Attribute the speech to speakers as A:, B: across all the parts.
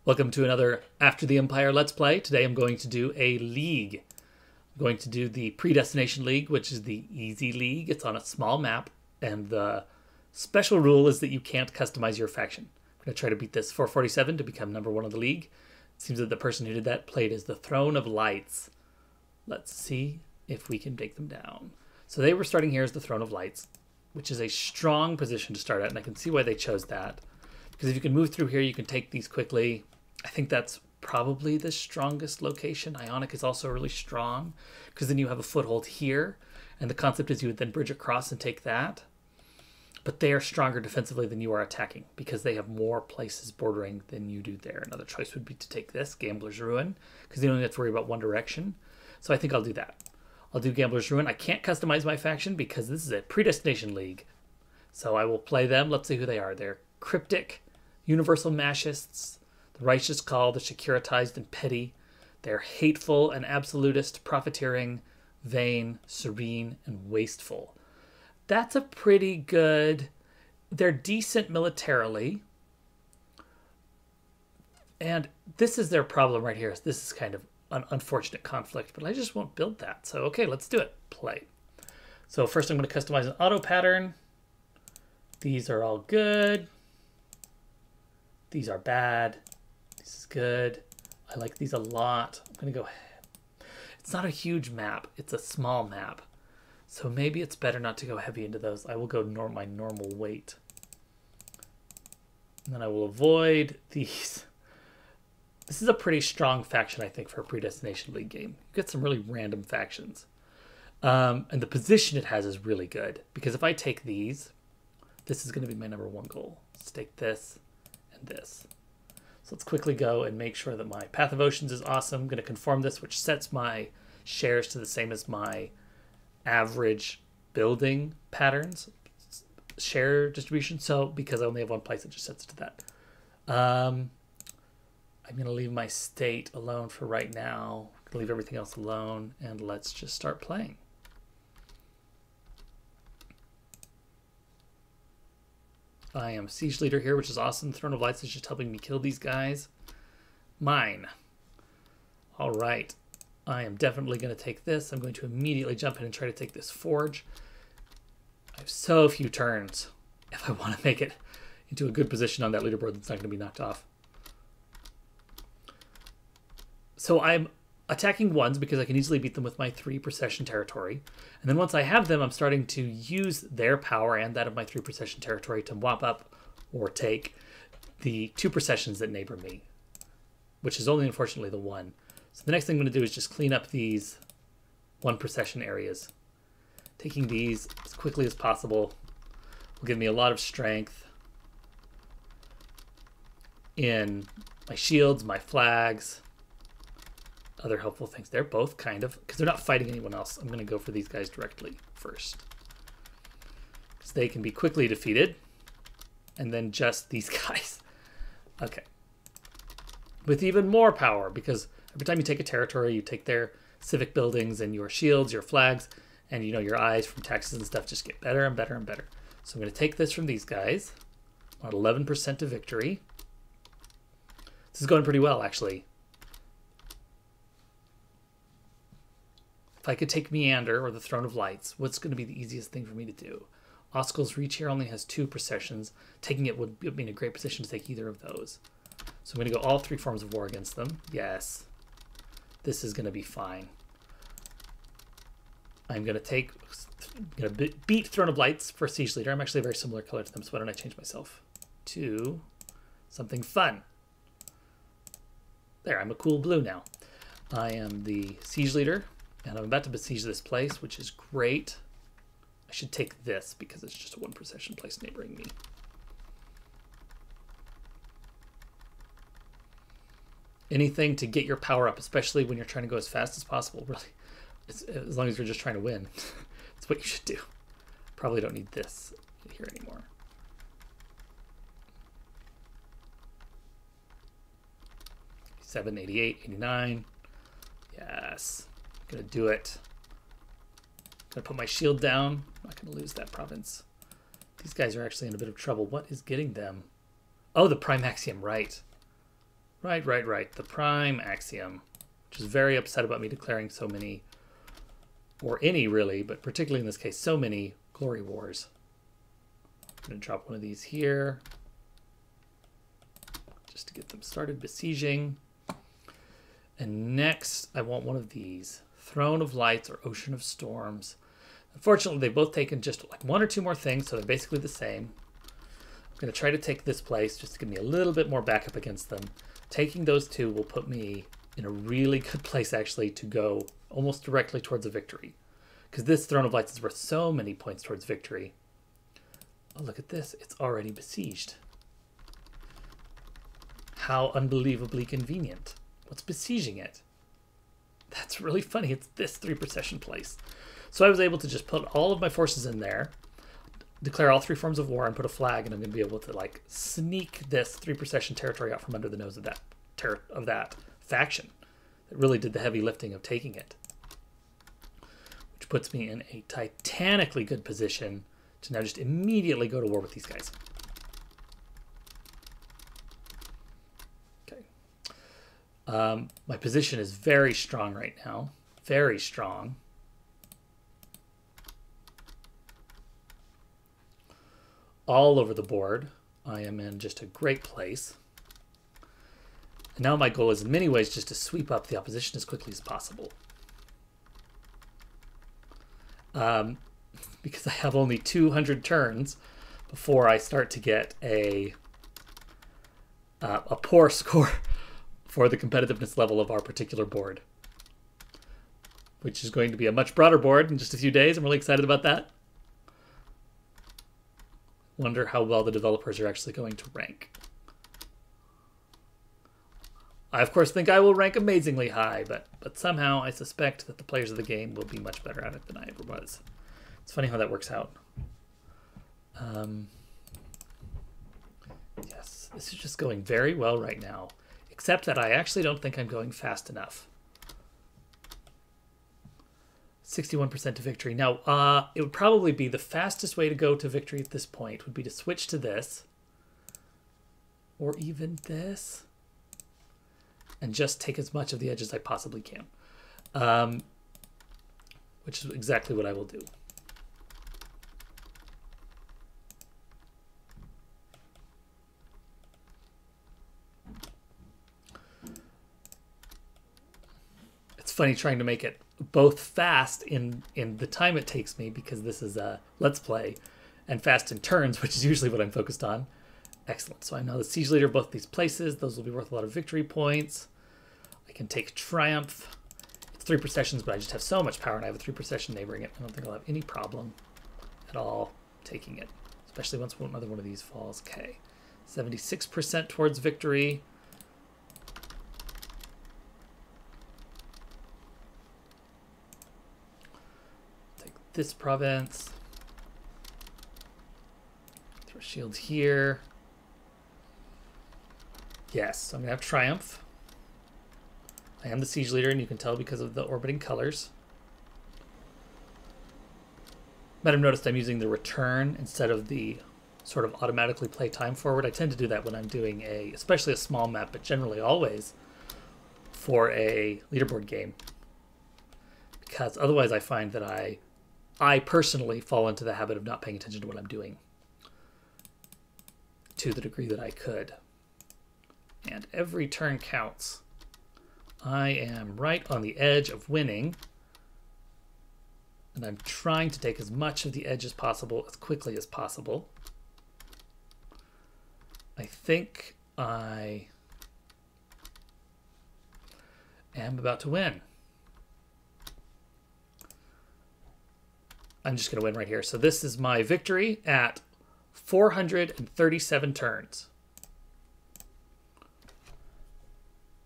A: Welcome to another After the Empire Let's Play. Today I'm going to do a league. I'm going to do the Predestination League, which is the easy league. It's on a small map, and the special rule is that you can't customize your faction. I'm going to try to beat this 447 to become #1 of the league. It seems that the person who did that played as the Throne of Lights. Let's see if we can take them down. So they were starting here as the Throne of Lights, which is a strong position to start at, and I can see why they chose that. Because if you can move through here, you can take these quickly. I think that's probably the strongest location. Ionic is also really strong because then you have a foothold here. And the concept is you would then bridge across and take that. But they are stronger defensively than you are attacking because they have more places bordering than you do there. Another choice would be to take this, Gambler's Ruin, because you don't have to worry about one direction. So I think I'll do that. I'll do Gambler's Ruin. I can't customize my faction because this is a Predestination League. So I will play them. Let's see who they are. They're Cryptic, Universal Mashists, the Righteous Call, the Securitized and Petty. They're hateful and absolutist, profiteering, vain, serene, and wasteful. That's a pretty good... They're decent militarily. And this is their problem right here. This is kind of an unfortunate conflict, but I just won't build that. So, okay, let's do it. Play. So first I'm going to customize an auto pattern. These are all good. These are bad. This is good. I like these a lot. I'm going to go... It's not a huge map. It's a small map. So maybe it's better not to go heavy into those. I will go my normal weight. And then I will avoid these. This is a pretty strong faction, I think, for a Predestination League game. You get some really random factions. And the position it has is really good. Because if I take these, this is going to be my #1 goal. Let's take this and this. So let's quickly go and make sure that my Path of Oceans is awesome. I'm going to conform this, which sets my shares to the same as my average building patterns share distribution. So because I only have one place, it just sets it to that. I'm going to leave my state alone for right now. I'm going to leave everything else alone, and let's just start playing. I am Siege Leader here, which is awesome. Throne of Lights is just helping me kill these guys. Mine. All right. I am definitely going to take this. I'm going to immediately jump in and try to take this Forge. I have so few turns if I want to make it into a good position on that leaderboard that's not going to be knocked off. So I'm attacking ones because I can easily beat them with my 3 procession territory. And then once I have them, I'm starting to use their power and that of my 3 procession territory to mop up or take the 2 processions that neighbor me, which is only unfortunately the 1. So the next thing I'm going to do is just clean up these 1 procession areas. Taking these as quickly as possible will give me a lot of strength in my shields, my flags, other helpful things. They're both kind of, because they're not fighting anyone else, I'm going to go for these guys directly first. Because they can be quickly defeated. And then just these guys. Okay. With even more power, because every time you take a territory, you take their civic buildings and your shields, your flags, and you know your eyes from taxes and stuff just get better and better and better. So I'm going to take this from these guys. I'm at 11% to victory. This is going pretty well, actually. If I could take Meander or the Throne of Lights, what's going to be the easiest thing for me to do? Oscul's Reach here only has 2 processions. Taking it would be in a great position to take either of those. So I'm going to go all 3 forms of war against them. Yes. This is going to be fine. I'm going to beat Throne of Lights for Siege Leader. I'm actually a very similar color to them, so why don't I change myself to something fun? There, I'm a cool blue now. I am the Siege Leader. And I'm about to besiege this place, which is great. I should take this because it's just a 1 procession place neighboring me. Anything to get your power up, especially when you're trying to go as fast as possible, really. As long as you're just trying to win. That's what you should do. Probably don't need this here anymore. $7, $88, $89. Yes. Gonna do it. Gonna put my shield down. I'm not gonna lose that province. These guys are actually in a bit of trouble. What is getting them? Oh, the Primaxium, right. Right. The prime axiom, which is very upset about me declaring so many, or any really, but particularly in this case, so many glory wars. I'm going to drop one of these here just to get them started besieging. And next, I want one of these, Throne of Lights or Ocean of Storms. Unfortunately, they've both taken just like one or two more things, so they're basically the same. I'm going to try to take this place just to give me a little bit more backup against them. Taking those two will put me in a really good place, actually, to go almost directly towards a victory. Because this Throne of Lights is worth so many points towards victory. Oh, look at this. It's already besieged. How unbelievably convenient. What's besieging it? That's really funny. It's this 3 procession place. So I was able to just put all of my forces in there, declare all 3 forms of war, and put a flag, and I'm going to be able to like sneak this 3 procession territory out from under the nose of that faction that really did the heavy lifting of taking it, which puts me in a titanically good position to now just immediately go to war with these guys. Okay. My position is very strong right now. Very strong. All over the board. I am in just a great place. And now my goal is in many ways just to sweep up the opposition as quickly as possible. Because I have only 200 turns before I start to get a poor score for the competitiveness level of our particular board, which is going to be a much broader board in just a few days. I'm really excited about that. Wonder how well the developers are actually going to rank. I, of course, think I will rank amazingly high, but somehow I suspect that the players of the game will be much better at it than I ever was. It's funny how that works out. Yes, this is just going very well right now, except that I actually don't think I'm going fast enough. 61% to victory. Now, it would probably be the fastest way to go to victory at this point would be to switch to this, or even this, and just take as much of the edge as I possibly can, which is exactly what I will do. It's funny trying to make it both fast in the time it takes me, because this is a Let's Play, and fast in turns, which is usually what I'm focused on. Excellent. So I'm now the siege leader of both these places. Those will be worth a lot of victory points. I can take Triumph. It's 3 processions, but I just have so much power, and I have a 3 procession neighboring it. I don't think I'll have any problem at all taking it, especially once another one of these falls. Okay, 76% towards victory. This province. Throw shields here. Yes, I'm going to have Triumph. I am the siege leader, and you can tell because of the orbiting colors. Might have noticed I'm using the return instead of the sort of automatically play time forward. I tend to do that when I'm doing especially a small map, but generally always for a leaderboard game. Because otherwise I find that I personally fall into the habit of not paying attention to what I'm doing to the degree that I could. And every turn counts. I am right on the edge of winning, and I'm trying to take as much of the edge as possible as quickly as possible. I think I am about to win. I'm just going to win right here. So this is my victory at 437 turns.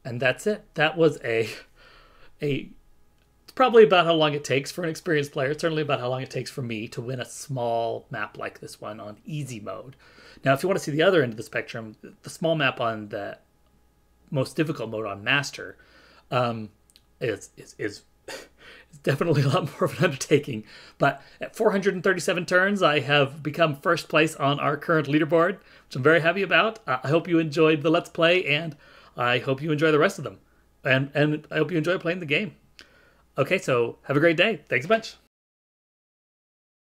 A: And that's it. That was it's probably about how long it takes for an experienced player. It's certainly about how long it takes for me to win a small map like this one on easy mode. Now, if you want to see the other end of the spectrum, the small map on the most difficult mode on Master is definitely a lot more of an undertaking. But at 437 turns, I have become first place on our current leaderboard, which I'm very happy about. I hope you enjoyed the Let's Play, and I hope you enjoy the rest of them. And I hope you enjoy playing the game. Okay, so have a great day. Thanks a bunch.